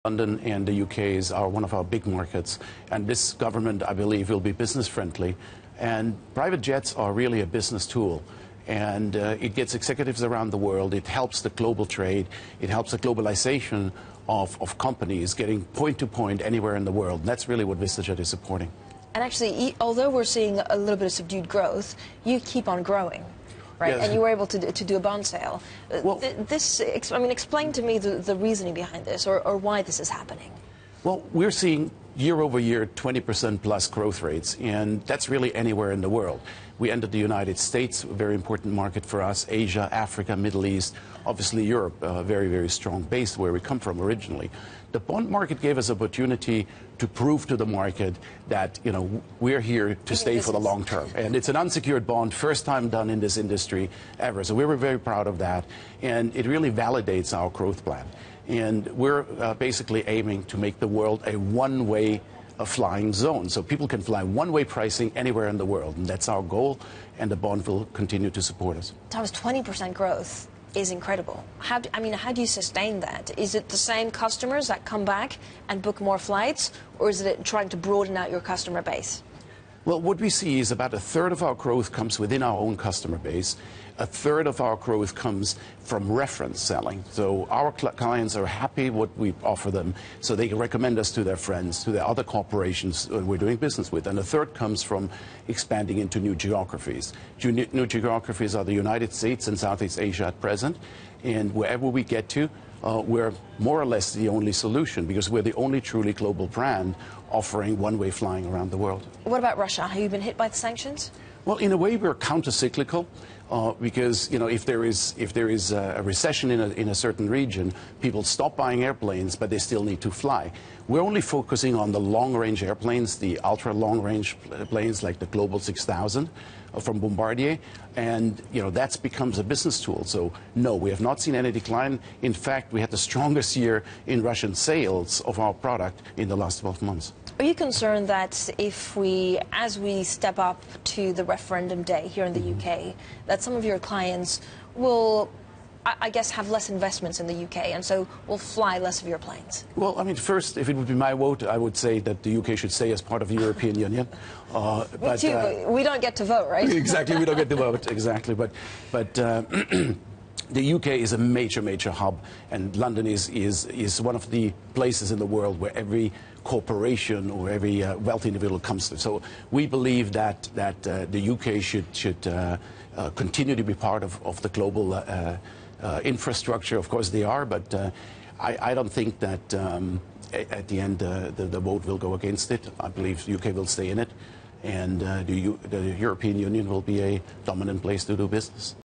London and the UK are one of our big markets, and this government, I believe, will be business friendly. And private jets are really a business tool, and it gets executives around the world. It helps the global trade. It helps the globalization of companies getting point to point anywhere in the world. And that's really what VistaJet is supporting. And actually, although we're seeing a little bit of subdued growth, you keep on growing. Right, yes. And you were able to do a bond sale. Well, explain to me the reasoning behind this, or why this is happening. Well, we're seeing year-over-year 20% plus growth rates, and that's really anywhere in the world. We entered the United States, a very important market for us, Asia, Africa, Middle East, obviously Europe, a very, very strong base where we come from originally. The bond market gave us opportunity to prove to the market that, we're here to stay for the long term. And it's an unsecured bond, first time done in this industry ever. So we were very proud of that, and it really validates our growth plan. And we're basically aiming to make the world a one-way flying zone. So people can fly one-way pricing anywhere in the world. And that's our goal, and the bond will continue to support us. Thomas, 20% growth is incredible. How do you sustain that? Is it the same customers that come back and book more flights, or is it trying to broaden out your customer base? Well, what we see is about a third of our growth comes within our own customer base. A third of our growth comes from reference selling. So our clients are happy what we offer them, so they recommend us to their friends, to their other corporations we're doing business with. And a third comes from expanding into new geographies. New geographies are the United States and Southeast Asia at present. And wherever we get to, we're more or less the only solution, because we're the only truly global brand offering one-way flying around the world. What about Russia? Have you been hit by the sanctions? Well, in a way, we're counter-cyclical, because if there is a recession in a certain region, people stop buying airplanes, but they still need to fly. We're only focusing on the long-range airplanes, the ultra-long-range planes like the Global 6000 from Bombardier, and that becomes a business tool. So no, we have not seen any decline. In fact, we had the strongest year in Russian sales of our product in the last 12 months. Are you concerned that as we step up to the referendum day here in the UK, that some of your clients will, I guess, have less investments in the UK, and so will fly less of your planes? Well, first, if it would be my vote, I would say that the UK should stay as part of the European Union. Me too, we don't get to vote, right? Exactly, we don't get to vote, exactly. But the UK is a major, major hub, and London is one of the places in the world where every corporation or every wealthy individual comes to. So we believe that the UK should continue to be part of the global infrastructure. Of course they are, but I don't think that at the end the vote will go against it. I believe the UK will stay in it, and the European Union will be a dominant place to do business.